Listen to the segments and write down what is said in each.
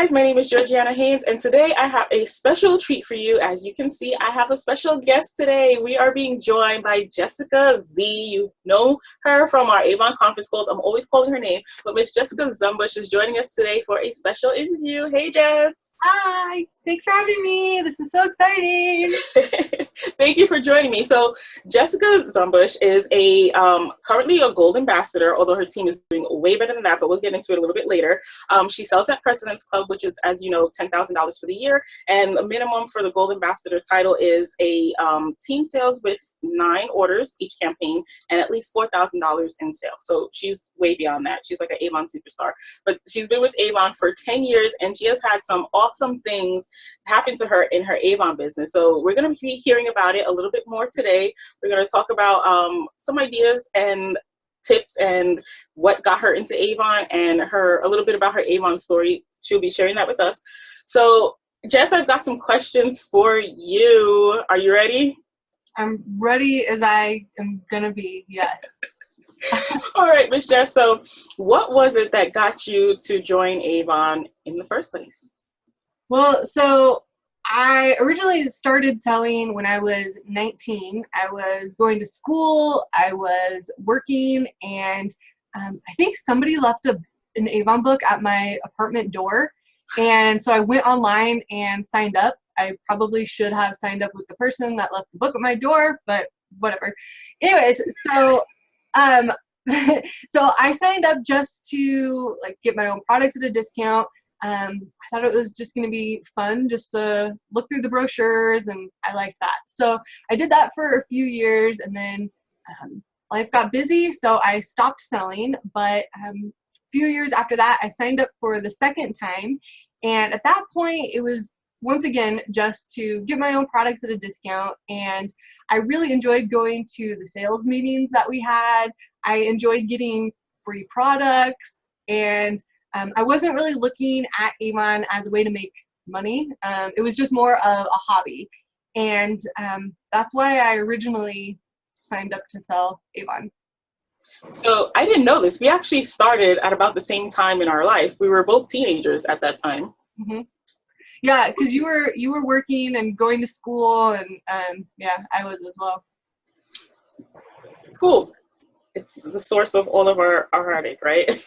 guys, my name is Georgiana Haynes, and today I have a special treat for you. As you can see, I have a special guest today. We are being joined by Jessica Z. You know her from our Avon conference calls. I'm always calling her name, but Miss Jessica Zumbush is joining us today for a special interview. Hey, Jess. Hi, thanks for having me. This is so exciting. Thank you for joining me. So Jessica Zumbush is currently a gold ambassador, although her team is doing way better than that, but we'll get into it a little bit later. She sells at President's Club, which is, as you know, $10,000 for the year. And the minimum for the gold ambassador title is a team sales with 9 orders each campaign and at least $4,000 in sales. So she's way beyond that. She's like an Avon superstar. But she's been with Avon for 10 years, and she has had some awesome things happen to her in her Avon business. So we're going to be hearing about it a little bit more today. We're going to talk about some ideas and tips and what got her into Avon, and a little bit about her Avon story. She'll be sharing that with us. So Jess, I've got some questions for you. Are you ready? I'm ready as I am gonna be, yes. All right, Miss Jess, so what was it that got you to join Avon in the first place? Well, so I originally started selling when I was 19. I was going to school, I was working, and I think somebody left an Avon book at my apartment door. And so I went online and signed up. I probably should have signed up with the person that left the book at my door, but whatever. Anyways, so so I signed up just to get my own products at a discount. I thought it was just going to be fun just to look through the brochures, and I liked that. So I did that for a few years, and then life got busy, so I stopped selling. But a few years after that, I signed up for the second time, and at that point, it was once again just to get my own products at a discount. And I really enjoyed going to the sales meetings that we had. I enjoyed getting free products, and I wasn't really looking at Avon as a way to make money. It was just more of a hobby. And that's why I originally signed up to sell Avon. So I didn't know this. We actually started at about the same time in our life. We were both teenagers at that time. Mm-hmm. Yeah, because you were working and going to school, and yeah, I was as well. School. It's the source of all of our heartache, right?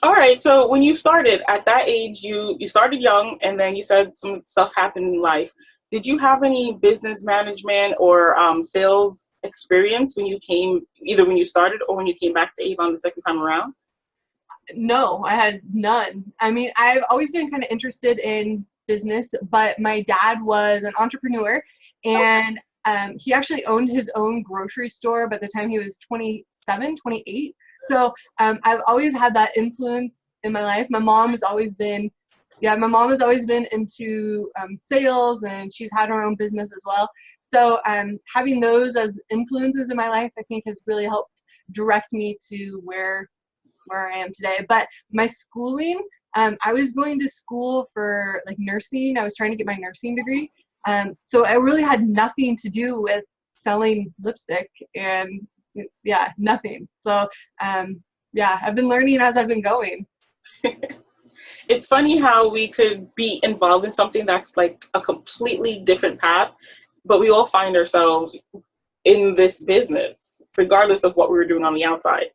All right, so when you started at that age, you started young, and then you said some stuff happened in life. Did you have any business management or sales experience when you came, either when you started or when you came back to Avon the second time around? No, I had none. I mean, I've always been kind of interested in business, but my dad was an entrepreneur, and he actually owned his own grocery store by the time he was 27, 28. So I've always had that influence in my life. My mom has always been into sales, and she's had her own business as well. So having those as influences in my life, I think, has really helped direct me to where I am today. But my schooling, I was going to school for nursing. I was trying to get my nursing degree. So I really had nothing to do with selling lipstick, and yeah, nothing. So yeah, I've been learning as I've been going. It's funny how we could be involved in something that's like a completely different path, but we all find ourselves in this business, regardless of what we were doing on the outside.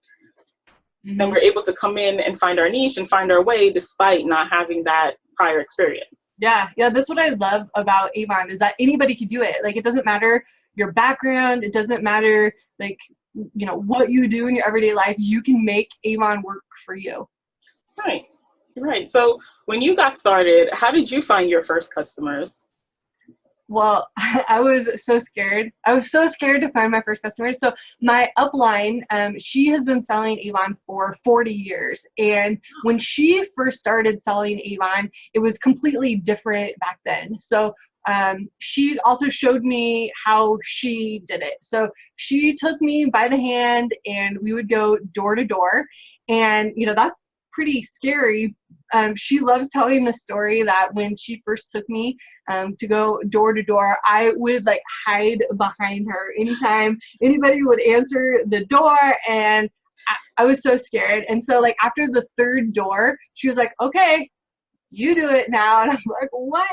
Mm-hmm. Then we're able to come in and find our niche and find our way despite not having that prior experience. Yeah, that's what I love about Avon, is that anybody can do it. It doesn't matter your background. It doesn't matter what you do in your everyday life. You can make Avon work for you. Right. So when you got started, how did you find your first customers? Well, I was so scared. I was so scared to find my first customers. So my upline, she has been selling Avon for 40 years. And when she first started selling Avon, it was completely different back then. So she also showed me how she did it. So she took me by the hand, and we would go door to door. And, that's pretty scary. She loves telling the story that when she first took me to go door to door, I would hide behind her anytime anybody would answer the door, and I was so scared. And so like after the third door, she was like, okay, you do it now. And I'm like, what?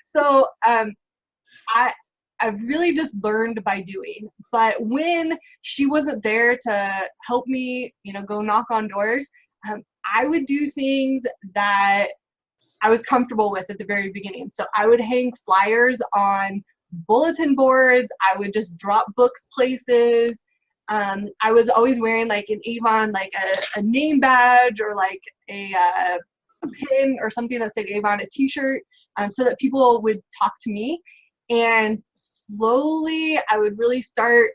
So I've really just learned by doing. But when she wasn't there to help me, go knock on doors, I would do things that I was comfortable with at the very beginning. So I would hang flyers on bulletin boards. I would just drop books places. I was always wearing like an Avon, like a name badge or like a pin or something that said Avon, a t-shirt, so that people would talk to me. And slowly I would really start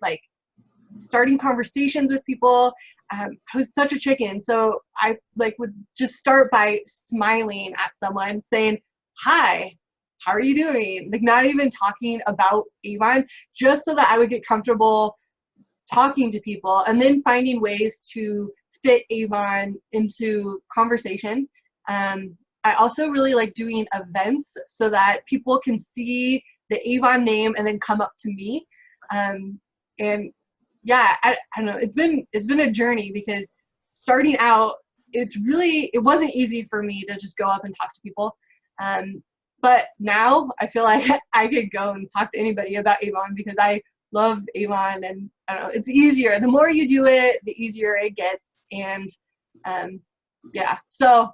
starting conversations with people. I was such a chicken, so I would just start by smiling at someone, saying, hi, how are you doing? Like not even talking about Avon, just so that I would get comfortable talking to people, and then finding ways to fit Avon into conversation. I also really like doing events so that people can see the Avon name and then come up to me. And yeah, I don't know, it's been a journey, because starting out, it wasn't easy for me to just go up and talk to people. But now I feel like I could go and talk to anybody about Avon, because I love Avon, and I don't know, it's easier. The more you do it, the easier it gets. And yeah, so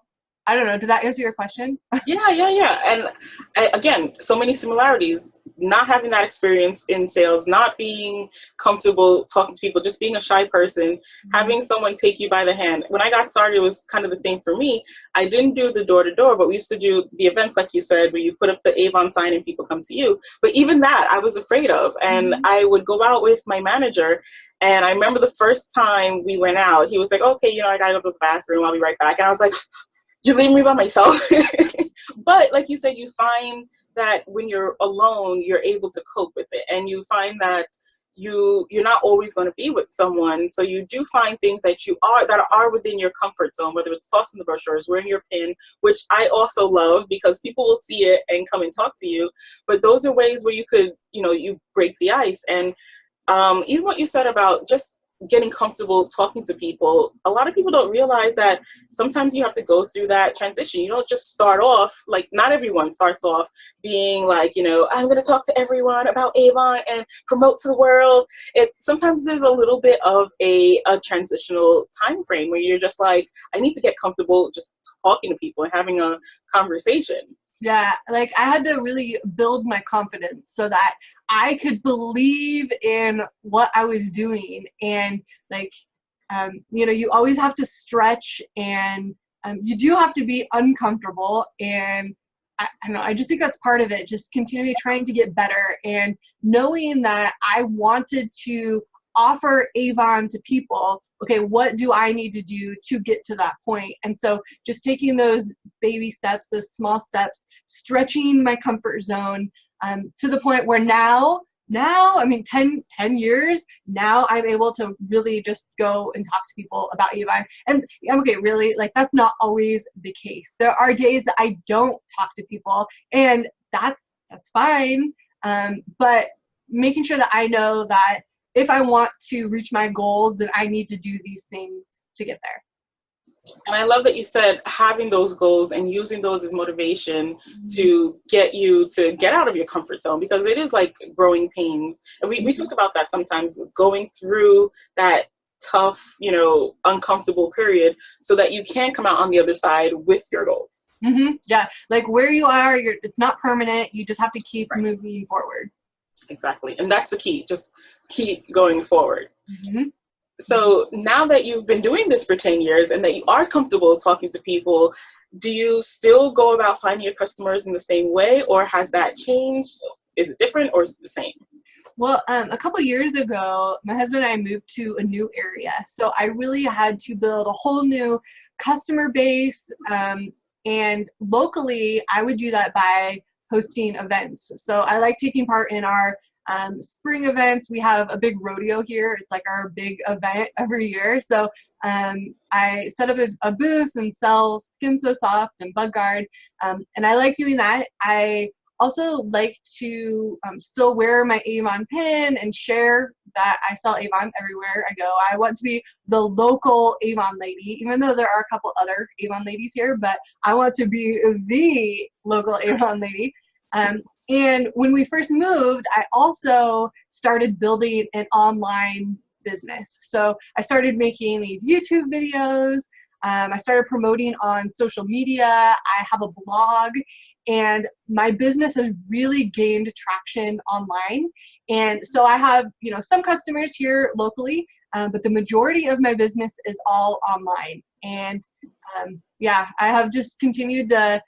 I don't know, did that answer your question? Yeah. And again, so many similarities. Not having that experience in sales, not being comfortable talking to people, just being a shy person, having someone take you by the hand. When I got started, it was kind of the same for me. I didn't do the door-to-door, but we used to do the events, like you said, where you put up the Avon sign and people come to you. But even that, I was afraid of. And I would go out with my manager. And I remember the first time we went out, he was like, okay, I gotta go to the bathroom. I'll be right back. And I was like, you leave me by myself? But like you said, you find that when you're alone, you're able to cope with it, and you find that you're not always going to be with someone, so you do find things that are within your comfort zone, whether it's tossing the brochures, wearing your pin, which I also love, because people will see it and come and talk to you. But those are ways where you could, you break the ice. And even what you said about just getting comfortable talking to people, a lot of people don't realize that sometimes you have to go through that transition. You don't just start off, like not everyone starts off being like, I'm going to talk to everyone about Avon and promote to the world. Sometimes there's a little bit of a transitional time frame where you're just like, I need to get comfortable just talking to people and having a conversation. Yeah, like I had to really build my confidence so that I could believe in what I was doing. And you always have to stretch, and you do have to be uncomfortable. And I don't know, I just think that's part of it, just continually trying to get better, and knowing that I wanted to offer Avon to people. Okay, what do I need to do to get to that point? And so just taking those baby steps, those small steps, stretching my comfort zone, to the point where now, I mean, 10 years, now I'm able to really just go and talk to people about Avon. And okay, really, like that's not always the case. There are days that I don't talk to people, and that's fine. But making sure that I know that if I want to reach my goals, then I need to do these things to get there. And I love that you said having those goals and using those as motivation to get you to get out of your comfort zone, because it is like growing pains. And we talk about that sometimes, going through that tough, uncomfortable period so that you can come out on the other side with your goals. Yeah, like where you are, it's not permanent. You just have to keep moving forward. Exactly. And that's the key. Just keep going forward. So now that you've been doing this for 10 years and that you are comfortable talking to people, do you still go about finding your customers in the same way, or has that changed? Is it different, or is it the same? Well, a couple years ago, my husband and I moved to a new area. So I really had to build a whole new customer base. And locally, I would do that by hosting events. So I like taking part in our spring events. We have a big rodeo here. It's like our big event every year. So I set up a booth and sell Skin So Soft and Bug Guard. And I like doing that. I also like to still wear my Avon pin and share that I sell Avon everywhere I go. I want to be the local Avon lady, even though there are a couple other Avon ladies here, but I want to be the local Avon lady. And when we first moved, I also started building an online business. So I started making these YouTube videos. I started promoting on social media. I have a blog, and my business has really gained traction online. And so I have, you know, some customers here locally, but the majority of my business is all online. And yeah, I have just continued to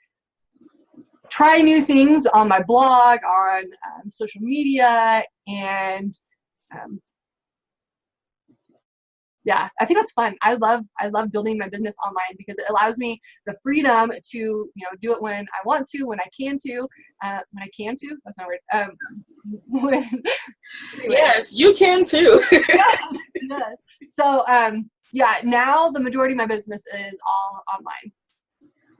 try new things on my blog, on social media, and yeah, I think that's fun. I love building my business online because it allows me the freedom to, you know, do it when I want to, when I can to, that's not a word. Anyway. Yes, you can too. Yeah. So yeah, now the majority of my business is all online.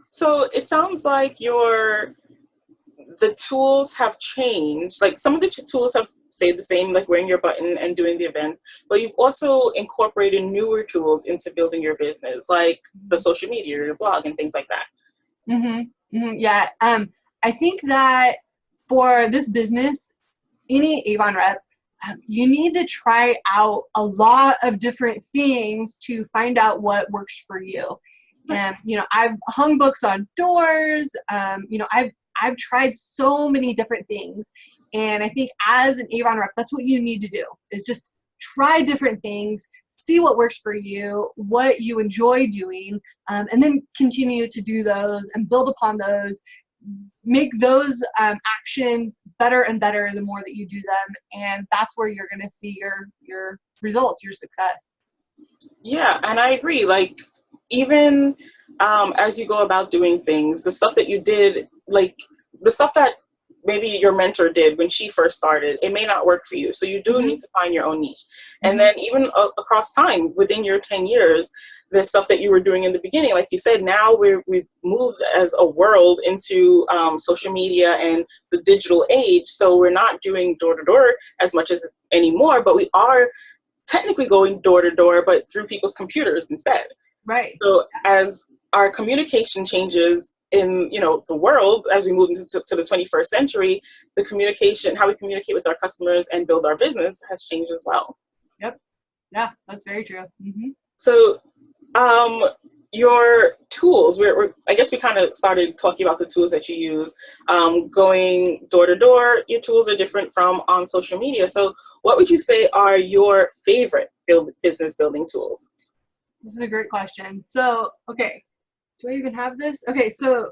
So it sounds like the tools have changed. Like some of the tools have stayed the same, like wearing your button and doing the events, but you've also incorporated newer tools into building your business, like the social media, your blog, and things like that. Yeah. I think that for this business, any Avon rep, you need to try out a lot of different things to find out what works for you. And you know, I've hung books on doors. You know, I've tried so many different things, and I think as an Avon rep, that's what you need to do, is just try different things, see what works for you, what you enjoy doing, and then continue to do those and build upon those, make those actions better and better the more that you do them, and that's where you're going to see your results, your success. Yeah, and I agree. Like, even as you go about doing things, the stuff that you did, like the stuff that maybe your mentor did when she first started, it may not work for you. So you do need to find your own niche. And then even across time, within your 10 years, the stuff that you were doing in the beginning, like you said, now we've moved as a world into social media and the digital age. So we're not doing door to door as much as anymore, but we are technically going door to door, but through people's computers instead. Right. So as our communication changes in, you know, the world, as we move into to the 21st century, the communication, how we communicate with our customers and build our business has changed as well. Yep. Yeah, that's very true. So your tools, I guess we kind of started talking about the tools that you use. Going door to door, your tools are different from on social media. So what would you say are your favorite business building tools? This is a great question. So, okay, do I even have this? Okay, so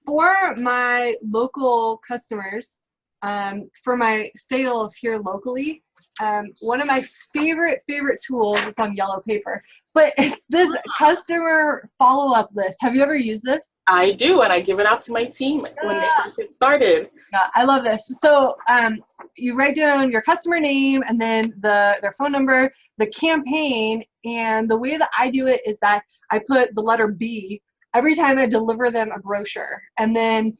for my local customers, for my sales here locally, one of my favorite tools, it's on yellow paper, but it's this customer follow-up list. Have you ever used this? I do, and I give it out to my team when they first get started. Yeah, I love this. So you write down your customer name and then their phone number, the campaign, and the way that I do it is that I put the letter B every time I deliver them a brochure. And then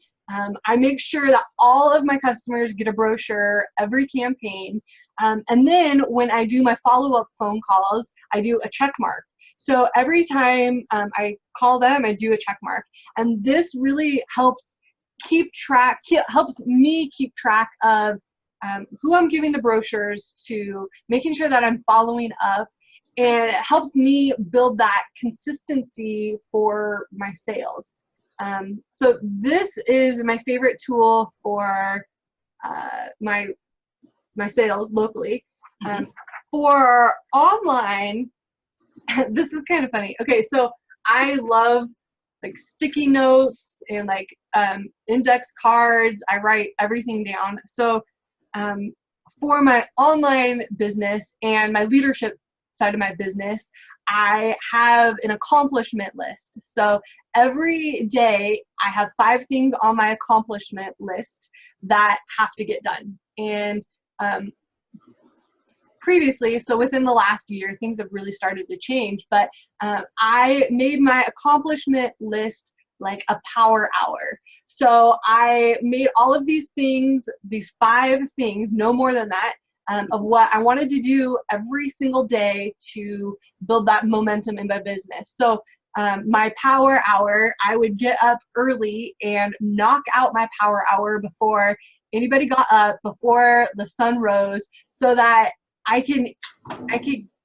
I make sure that all of my customers get a brochure every campaign. And then when I do my follow-up phone calls, I do a check mark. So every time I call them, I do a check mark. And this really helps helps me keep track of who I'm giving the brochures to, making sure that I'm following up, and it helps me build that consistency for my sales. So this is my favorite tool for my sales locally. For online, this is kind of funny. Okay, so I love like sticky notes and like index cards. I write everything down. So for my online business and my leadership side of my business, I have an accomplishment list. So every day I have 5 things on my accomplishment list that have to get done. And previously, so within the last year, things have really started to change, but I made my accomplishment list like a power hour. So I made all of these things, these 5 things, no more than that, of what I wanted to do every single day to build that momentum in my business. So my power hour, I would get up early and knock out my power hour before anybody got up, before the sun rose, so that I could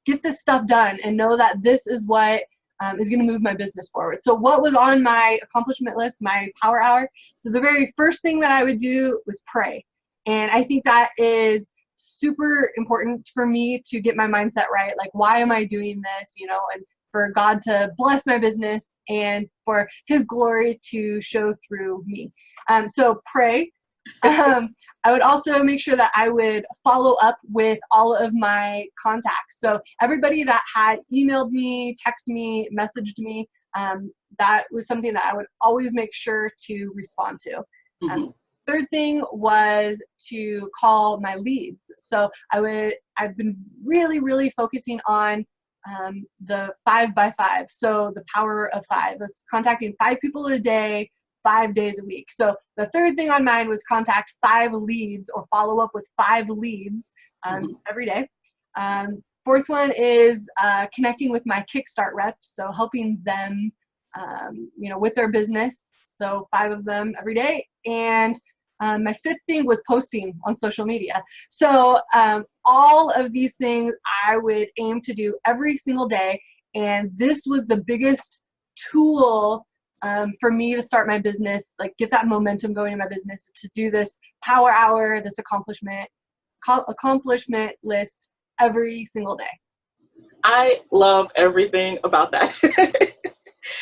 get this stuff done and know that this is what is going to move my business forward. So what was on my accomplishment list, my power hour? So the very first thing that I would do was pray. And I think that is super important for me to get my mindset right. Like, why am I doing this? You know, and for God to bless my business and for his glory to show through me. So pray. I would also make sure that I would follow up with all of my contacts. So everybody that had emailed me, texted me, messaged me, that was something that I would always make sure to respond to. Third thing was to call my leads. So I've been really focusing on the 5 by 5. So the power of 5. That's contacting 5 people a day, 5 days a week. So the third thing on mine was contact 5 leads or follow up with 5 leads every day. Fourth one is connecting with my Kickstart reps. So helping them, you know, with their business. So 5 of them every day. And my 5th thing was posting on social media. So all of these things I would aim to do every single day. And this was the biggest tool for me to start my business, like get that momentum going in my business, to do this power hour, this accomplishment list every single day. I love everything about that.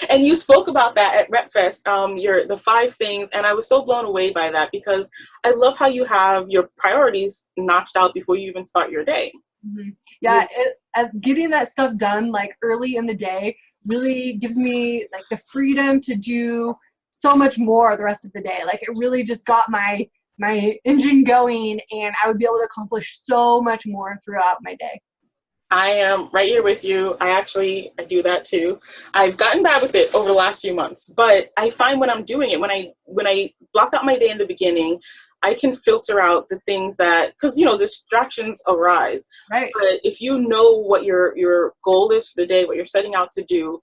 And you spoke about that at RepFest, the 5 things, and I was so blown away by that because I love how you have your priorities notched out before you even start your day. Yeah, getting that stuff done like early in the day really gives me like the freedom to do so much more the rest of the day. Like, it really just got my engine going, and I would be able to accomplish so much more throughout my day. I am right here with you. I do that too. I've gotten bad with it over the last few months, but I find when I'm doing it, when I block out my day in the beginning, I can filter out the things that, because, you know, distractions arise. Right. But if you know what your goal is for the day, what you're setting out to do,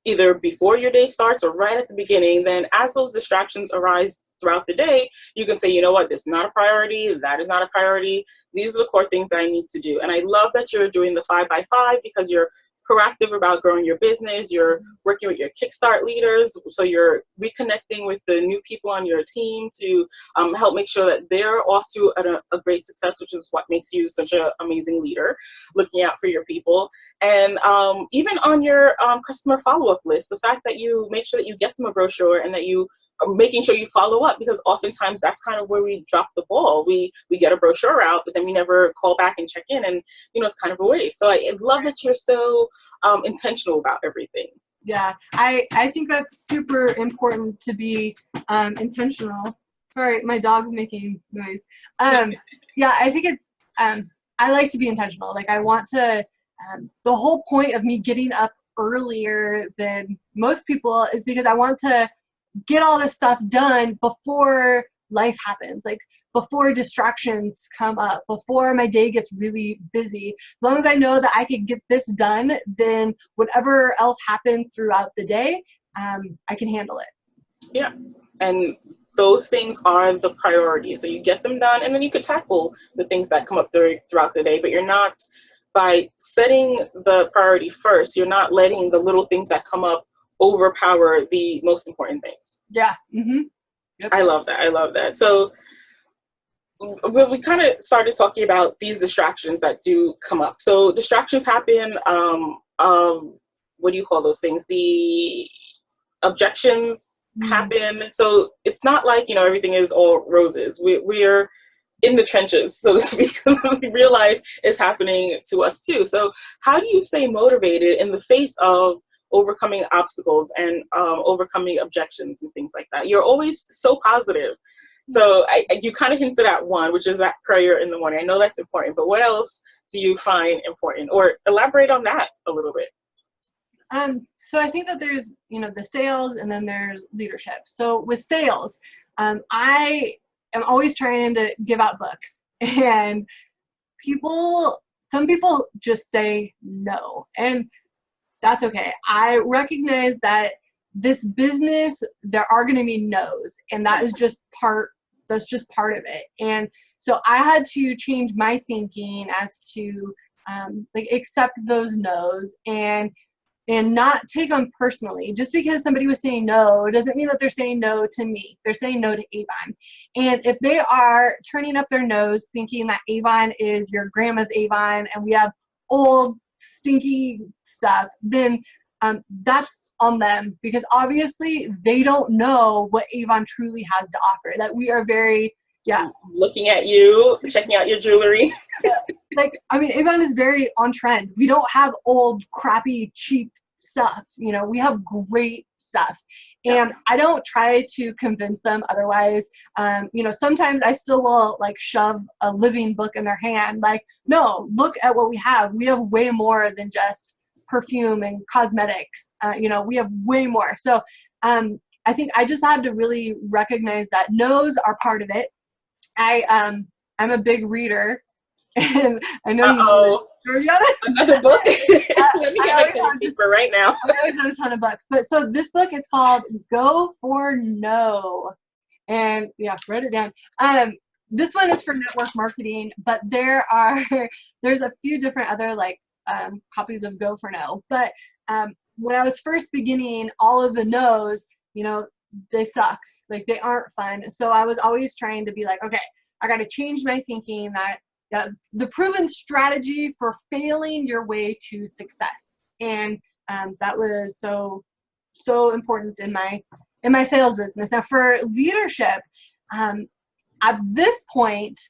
either before your day starts or right at the beginning, then as those distractions arise throughout the day, you can say, you know what, this is not a priority, that is not a priority. These are the core things that I need to do. And I love that you're doing the 5 by 5 because you're proactive about growing your business. You're working with your Kickstart leaders. So you're reconnecting with the new people on your team to help make sure that they're off to a great success, which is what makes you such an amazing leader, looking out for your people. And even on your customer follow-up list, the fact that you make sure that you get them a brochure and that you making sure you follow up, because oftentimes that's kind of where we drop the ball. We get a brochure out, but then we never call back and check in, and you know, it's kind of a waste. So I love that you're so intentional about everything. Yeah, I think that's super important to be intentional. Sorry, my dog's making noise. Yeah, I think it's I like to be intentional. Like, I want to the whole point of me getting up earlier than most people is because I want to get all this stuff done before life happens, like before distractions come up, before my day gets really busy. As long as I know that I can get this done, then whatever else happens throughout the day, I can handle it. Yeah, and those things are the priority. So you get them done, and then you could tackle the things that come up throughout the day, but you're not, by setting the priority first, you're not letting the little things that come up overpower the most important things. Yeah. Yep. I love that. So we kind of started talking about these distractions that do come up. So distractions happen. What do you call those things? The objections happen. So it's not like, you know, everything is all roses. We're in the trenches, so to speak. Real life is happening to us too. So how do you stay motivated in the face of overcoming obstacles and overcoming objections and things like that? You're always so positive. So you kind of hinted at one, which is that prayer in the morning. I know that's important, but what else do you find important? Or elaborate on that a little bit. So I think that there's, the sales and then there's leadership. So with sales, I am always trying to give out books, and some people just say no, and that's okay. I recognize that this business, there are going to be no's, and that's just part of it. And so I had to change my thinking as to accept those no's and not take them personally. Just because somebody was saying no doesn't mean that they're saying no to me. They're saying no to Avon. And if they are turning up their nose thinking that Avon is your grandma's Avon and we have old stinky stuff, then that's on them, because obviously they don't know what Avon truly has to offer. That we are very, looking at you, checking out your jewelry. Avon is very on trend. We don't have old, crappy, cheap stuff. We have great stuff. And I don't try to convince them otherwise. Sometimes I still will shove a living book in their hand. No, look at what we have. We have way more than just perfume and cosmetics. We have way more. So I think I just had to really recognize that no's are part of it. I'm a big reader, and I know another book. Let me get my pen and paper right now. I always have a ton of books, but so this book is called Go for No, and write it down. This one is for network marketing, but there's a few different other copies of Go for No. But when I was first beginning, all of the no's, they suck. They aren't fun. So I was always trying to be okay, I got to change my thinking that the proven strategy for failing your way to success. And that was so important in my sales business. Now for leadership, at this point,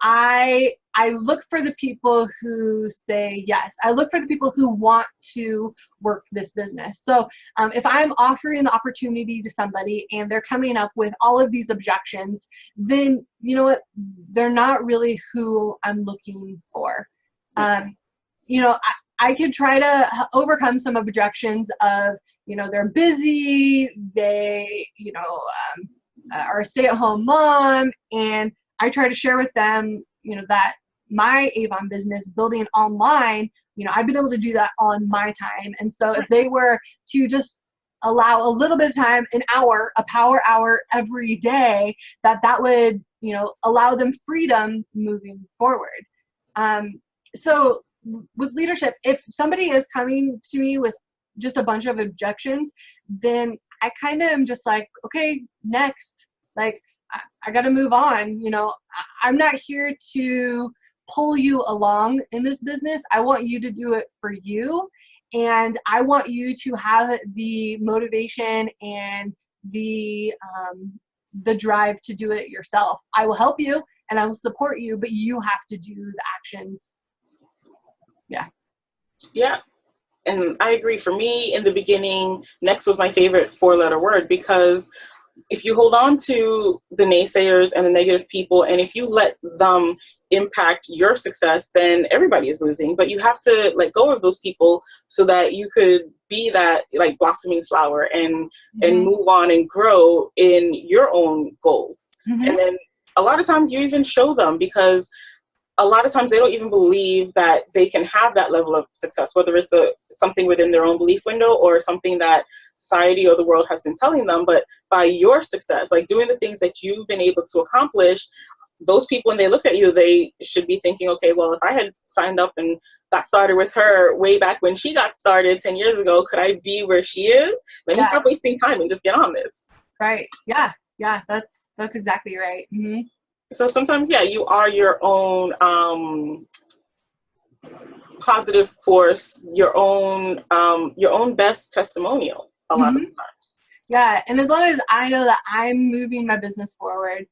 I look for the people who say yes. I look for the people who want to work this business. So if I'm offering the opportunity to somebody and they're coming up with all of these objections, then you know what? They're not really who I'm looking for. I could try to overcome some objections of, they're busy, they, are a stay-at-home mom, and I try to share with them, that my Avon business building online, I've been able to do that on my time. And so if they were to just allow a little bit of time, an hour, a power hour every day, that would, allow them freedom moving forward. So with leadership, if somebody is coming to me with just a bunch of objections, then I kind of am just okay, next. I got to move on. I'm not here to pull you along in this business. I want you to do it for you. And I want you to have the motivation and the drive to do it yourself. I will help you and I will support you, but you have to do the actions. Yeah. And I agree. For me, in the beginning, next was my favorite 4-letter word, because if you hold on to the naysayers and the negative people, and if you let them impact your success, then everybody is losing. But you have to let go of those people so that you could be that blossoming flower and move on and grow in your own goals. And then a lot of times you even show them, because a lot of times they don't even believe that they can have that level of success, whether it's something within their own belief window or something that society or the world has been telling them. But by your success, doing the things that you've been able to accomplish, those people, when they look at you, they should be thinking, okay, well, if I had signed up and got started with her way back when she got started 10 years ago, could I be where she is? Let me stop wasting time and just get on this. Right. Yeah. That's exactly right. Mm-hmm. So sometimes, you are your own positive force, your own best testimonial a lot of the times. Yeah, and as long as I know that I'm moving my business forward,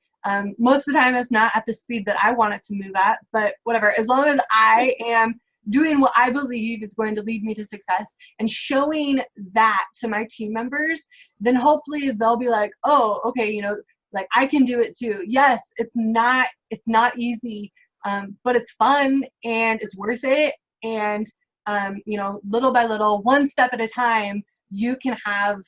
most of the time it's not at the speed that I want it to move at, but whatever. As long as I am doing what I believe is going to lead me to success and showing that to my team members, then hopefully they'll be oh, okay, I can do it too. Yes, it's not easy, but it's fun and it's worth it. And little by little, one step at a time, you can have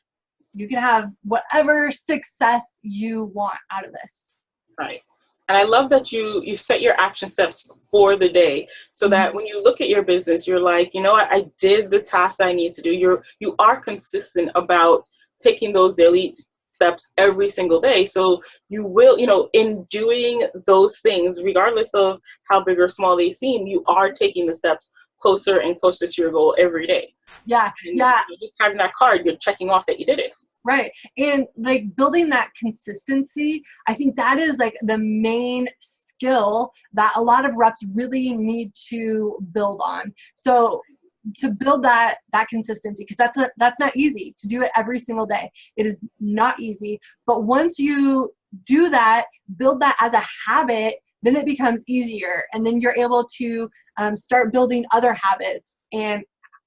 whatever success you want out of this. Right. And I love that you set your action steps for the day, so that when you look at your business, you're like, you know what, I did the task I need to do. You are consistent about taking those daily steps every single day. So you will, in doing those things, regardless of how big or small they seem, you are taking the steps closer and closer to your goal every day. Yeah. And Yeah. just having that card, you're checking off that you did it. Right. And like building that consistency, I think that is like the main skill that a lot of reps really need to build on. So to build that consistency, because that's not easy to do it every single day. It is not easy. But once you do that, build that as a habit, then it becomes easier. And then you're able to start building other habits. And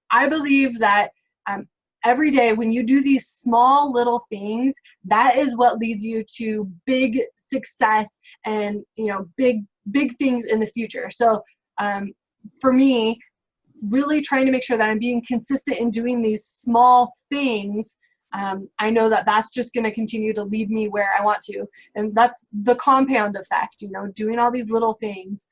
I believe that every day when you do these small little things, that is what leads you to big success and big things in the future. So for me, really trying to make sure that I'm being consistent in doing these small things, I know that that's just going to continue to lead me where I want to. And that's the compound effect, doing all these little things,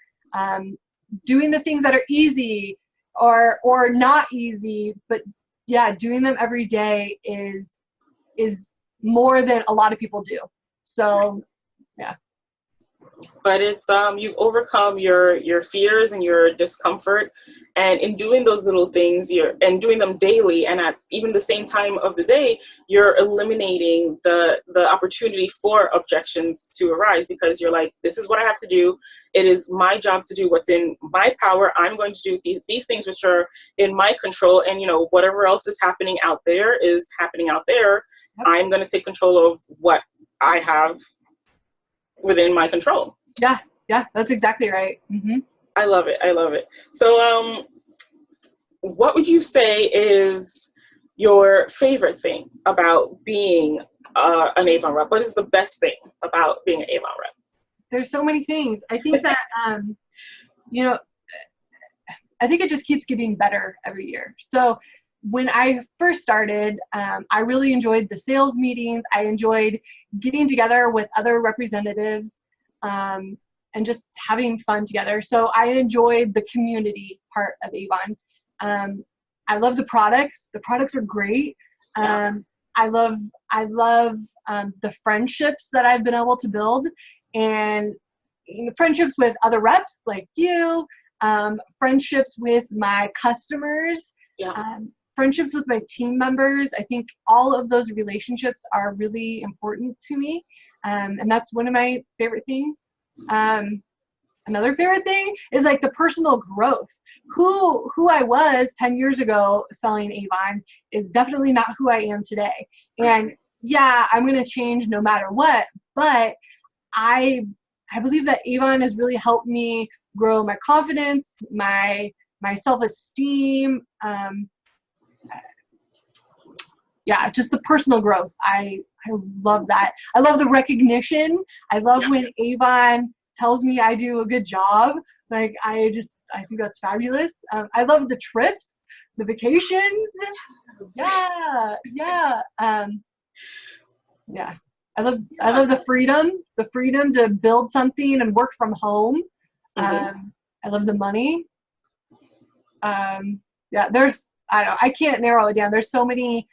doing the things that are easy or not easy, but yeah, doing them every day is more than a lot of people do. So, yeah. But it's you've overcome your fears and your discomfort, and in doing those little things, and doing them daily, and at even the same time of the day, you're eliminating the opportunity for objections to arise, because you're like, this is what I have to do. It is my job to do what's in my power. I'm going to do these things which are in my control, and whatever else is happening out there is happening out there. Yep. I'm going to take control of what I have within my control. Yeah, that's exactly right. Mm-hmm. I love it. So what would you say is your favorite thing about being an Avon rep? What is the best thing about being an Avon rep? There's so many things. I think that I think it just keeps getting better every year. So when I first started, I really enjoyed the sales meetings. I enjoyed getting together with other representatives and just having fun together. So I enjoyed the community part of Avon. I love the products. The products are great. I love the friendships that I've been able to build, and friendships with other reps like you, friendships with my customers, friendships with my team members. I think all of those relationships are really important to me. And that's one of my favorite things. Another favorite thing is like the personal growth. Who I was 10 years ago selling Avon is definitely not who I am today. And yeah, I'm going to change no matter what, but I believe that Avon has really helped me grow my confidence, my self-esteem, just the personal growth. I love that. I love the recognition. I love when Avon tells me I do a good job. Like, I think that's fabulous. I love the trips, the vacations. I love the freedom to build something and work from home. I love the money. I can't narrow it down. There's so many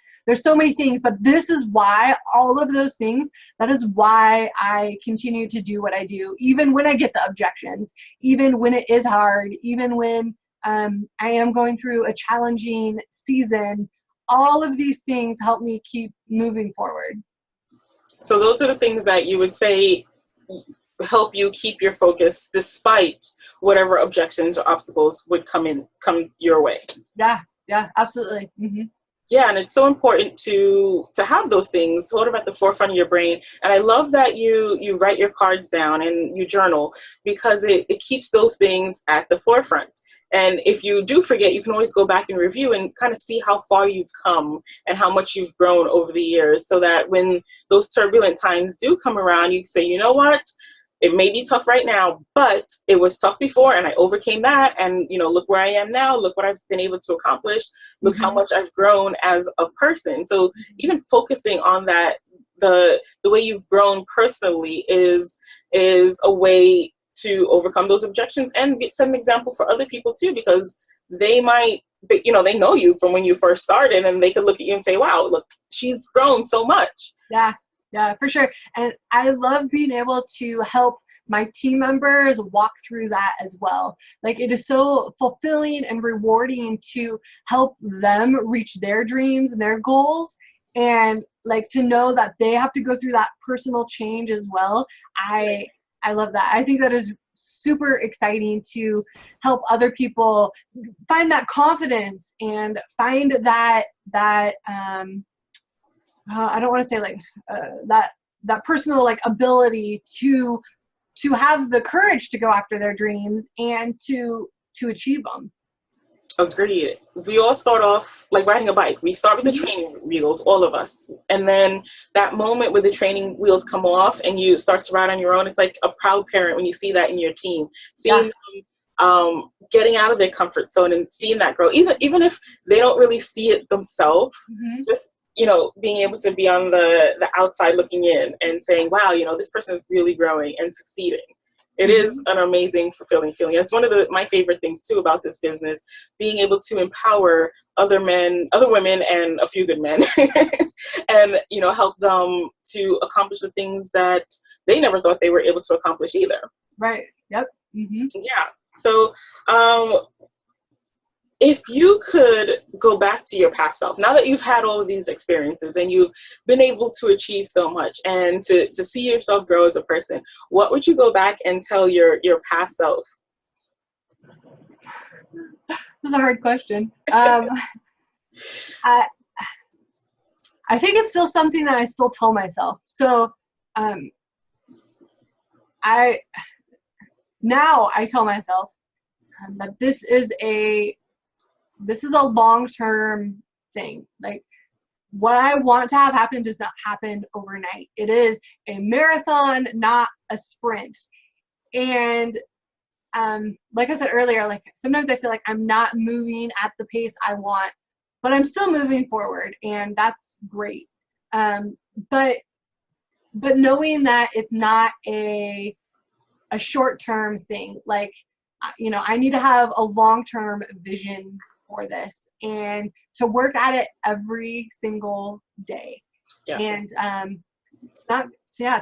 things, but this is why all of those things, that is why I continue to do what I do, even when I get the objections, even when it is hard, even when I am going through a challenging season. All of these things help me keep moving forward. So those are the things that you would say help you keep your focus despite whatever objections or obstacles would come your way. Yeah, absolutely. Mm-hmm. Yeah, and it's so important to have those things sort of at the forefront of your brain. And I love that you write your cards down and you journal, because it keeps those things at the forefront. And if you do forget, you can always go back and review and kind of see how far you've come and how much you've grown over the years, so that when those turbulent times do come around, you can say, you know what? it may be tough right now, but it was tough before and I overcame that. And, you know, look where I am now. Look what I've been able to accomplish. Look how much I've grown as a person. So even focusing on that, the way you've grown personally is a way to overcome those objections and set an example for other people too, because they might, you know, they know you from when you first started and they could look at you and say, wow, look, she's grown so much. Yeah, for sure. And I love being able to help my team members walk through that as well. Like, it is so fulfilling and rewarding to help them reach their dreams and their goals, and like to know that they have to go through that personal change as well. I love that. I think that is super exciting to help other people find that confidence and find that I don't want to say like that personal like ability to have the courage to go after their dreams and to achieve them. Agreed. We all start off like riding a bike. We start with the training wheels, all of us. And then that moment where the training wheels come off and you start to ride on your own, it's like a proud parent when you see that in your team. Seeing them getting out of their comfort zone and seeing that grow. Even if they don't really see it themselves, just, you know, being able to be on the outside looking in and saying, wow, you know, this person is really growing and succeeding. It is an amazing, fulfilling feeling. It's one of my favorite things too about this business, being able to empower other men, other women, and a few good men, and, you know, help them to accomplish the things that they never thought they were able to accomplish either. Right. Yep. Yeah. So, if you could go back to your past self, now that you've had all of these experiences and you've been able to achieve so much and to see yourself grow as a person, what would you go back and tell your past self? That's a hard question. I think it's still something that I still tell myself. So I tell myself that this is a long-term thing. Like, what I want to have happen does not happen overnight. It is a marathon, not a sprint. And like I said earlier, like sometimes I feel like I'm not moving at the pace I want, but I'm still moving forward, and that's great. But knowing that it's not a short-term thing, like, you know, I need to have a long-term vision for this and to work at it every single day. And to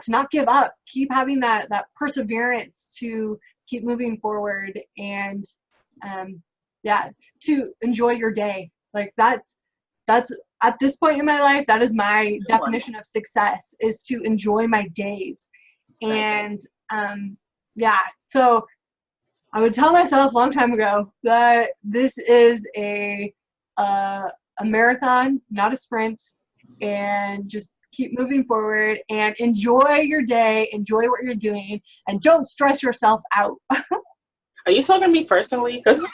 not give up, keep having that perseverance to keep moving forward, and to enjoy your day. Like, that's at this point in my life, that is my definition of success, is to enjoy my days. And so I would tell myself a long time ago that this is a marathon, not a sprint, and just keep moving forward and enjoy your day, enjoy what you're doing, and don't stress yourself out. Are you talking to me personally? Because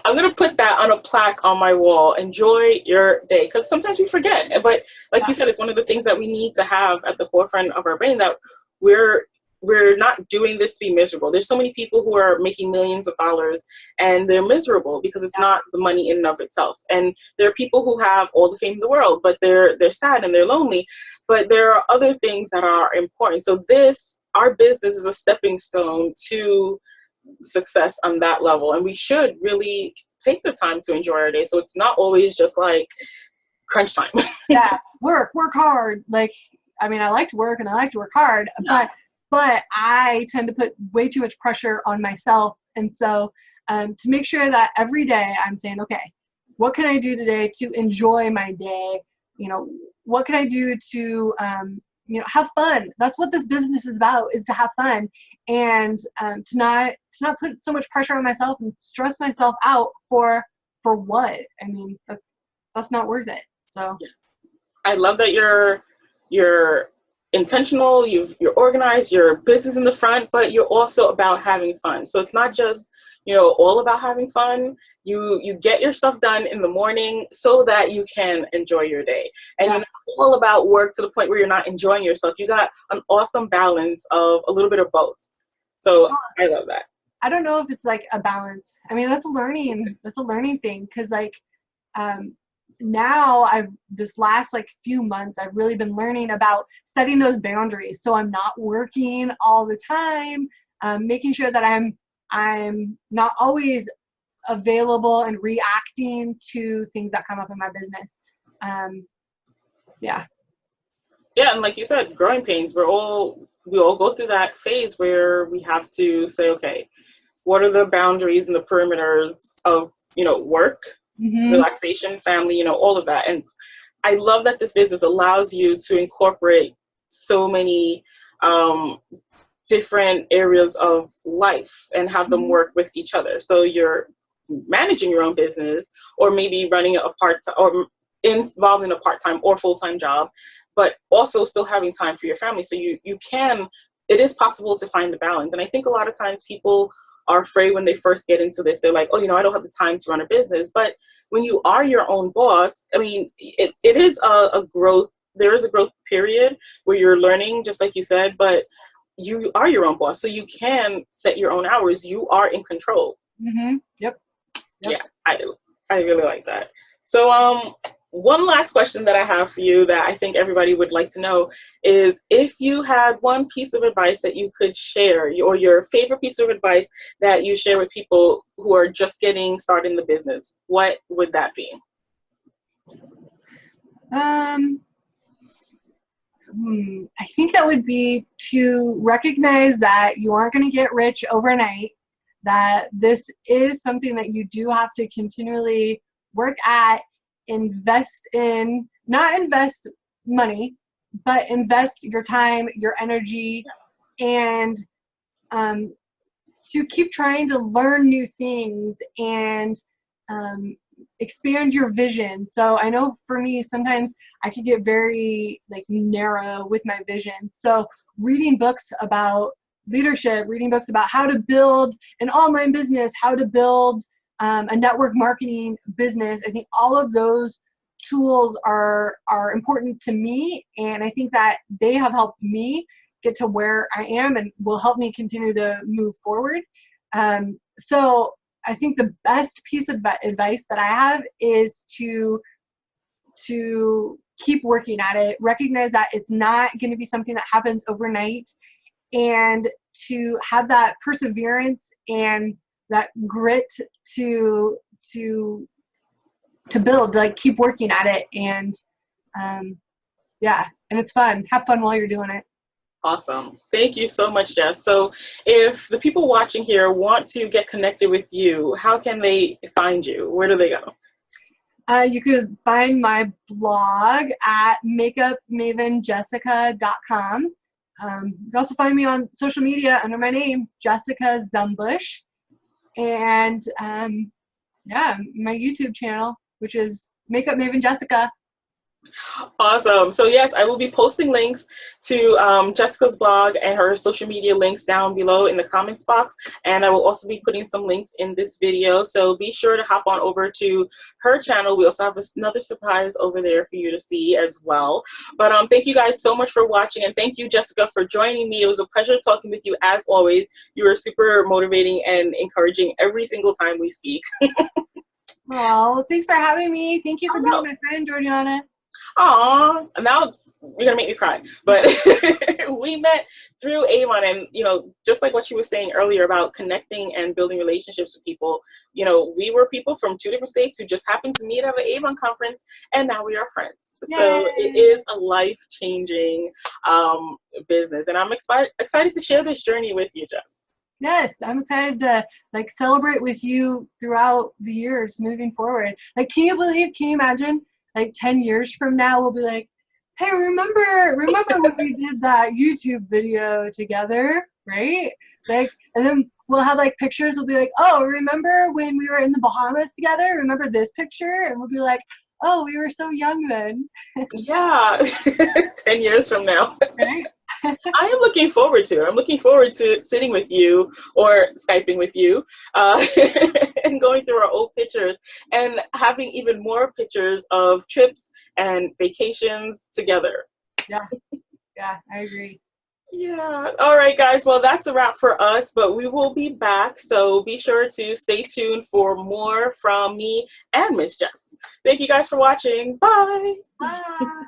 I'm going to put that on a plaque on my wall. Enjoy your day. Because sometimes we forget. But like you said, it's one of the things that we need to have at the forefront of our brain, that we're not doing this to be miserable. There's so many people who are making millions of dollars and they're miserable because it's not the money in and of itself. And there are people who have all the fame in the world, but they're sad and they're lonely. But there are other things that are important. So our business is a stepping stone to success on that level. And we should really take the time to enjoy our day. So it's not always just like crunch time. Work hard. Like, I mean, I like to work and I like to work hard, but I tend to put way too much pressure on myself. And so to make sure that every day I'm saying, okay, what can I do today to enjoy my day? You know, what can I do to, have fun? That's what this business is about, is to have fun, and to not put so much pressure on myself and stress myself out for what? I mean, that's not worth it. So I love that you're intentional, you're organized, your business in the front, but you're also about having fun. So it's not just, you know, all about having fun. You get your stuff done in the morning so that you can enjoy your day. And you're not all about work to the point where you're not enjoying yourself. You got an awesome balance of a little bit of both. So I love that. I don't know if it's like a balance. I mean, that's a learning thing. Cause like, now this last like few months, I've really been learning about setting those boundaries. So I'm not working all the time, making sure that I'm not always available and reacting to things that come up in my business. Yeah. Yeah. And like you said, growing pains, we all go through that phase where we have to say, okay, what are the boundaries and the perimeters of, you know, work, relaxation, family, you know, all of that. And I love that this business allows you to incorporate so many different areas of life and have them work with each other. So you're managing your own business, or maybe running a part-time, or involved in a part-time or full-time job, but also still having time for your family. So it is possible to find the balance. And I think a lot of times people are afraid when they first get into this. They're like, oh, you know, I don't have the time to run a business. But when you are your own boss, I mean, it is a growth. There is a growth period where you're learning, just like you said, but you are your own boss. So you can set your own hours. You are in control. Yep. Yeah, I really like that. So one last question that I have for you that I think everybody would like to know is, if you had one piece of advice that you could share, or your favorite piece of advice that you share with people who are just getting started in the business, what would that be? I think that would be to recognize that you aren't going to get rich overnight, that this is something that you do have to continually work at, invest in, not invest money, but invest your time, your energy, and to keep trying to learn new things and expand your vision. So I know for me, sometimes I could get very like narrow with my vision. So reading books about leadership, reading books about how to build an online business, how to build a network marketing business, I think all of those tools are important to me, and I think that they have helped me get to where I am and will help me continue to move forward. So I think the best piece of advice that I have is to keep working at it, recognize that it's not going to be something that happens overnight, and to have that perseverance and that grit to build, like keep working at it. And yeah, and it's fun. Have fun while you're doing it. Awesome. Thank you so much, Jess. So if the people watching here want to get connected with you, how can they find you? Where do they go? You could find my blog at makeupmavenjessica.com. You can also find me on social media under my name, Jessica Zumbush. And yeah, my YouTube channel, which is Makeup Maven Jessica. Awesome. So yes, I will be posting links to Jessica's blog and her social media links down below in the comments box. And I will also be putting some links in this video. So be sure to hop on over to her channel. We also have another surprise over there for you to see as well. But thank you guys so much for watching. And thank you, Jessica, for joining me. It was a pleasure talking with you as always. You were super motivating and encouraging every single time we speak. Oh, thanks for having me. Thank you for being my friend, Jordiana. Aw, now you're gonna make me cry. But we met through Avon, and you know, just like what you were saying earlier about connecting and building relationships with people, you know, we were people from 2 different states who just happened to meet at an Avon conference, and now we are friends. Yay. So it is a life-changing business, and I'm excited to share this journey with you, Jess. Yes, I'm excited to like celebrate with you throughout the years moving forward. Like, can you imagine? Like 10 years from now, we'll be like, hey, remember when we did that YouTube video together, right? Like, and then we'll have like pictures. We'll be like, oh, remember when we were in the Bahamas together? Remember this picture? And we'll be like, oh, we were so young then. Yeah, 10 years from now. Right? I am looking forward to it. I'm looking forward to sitting with you or Skyping with you and going through our old pictures and having even more pictures of trips and vacations together. Yeah, yeah, I agree. Yeah. All right, guys. Well, that's a wrap for us, but we will be back. So be sure to stay tuned for more from me and Miss Jess. Thank you guys for watching. Bye. Bye.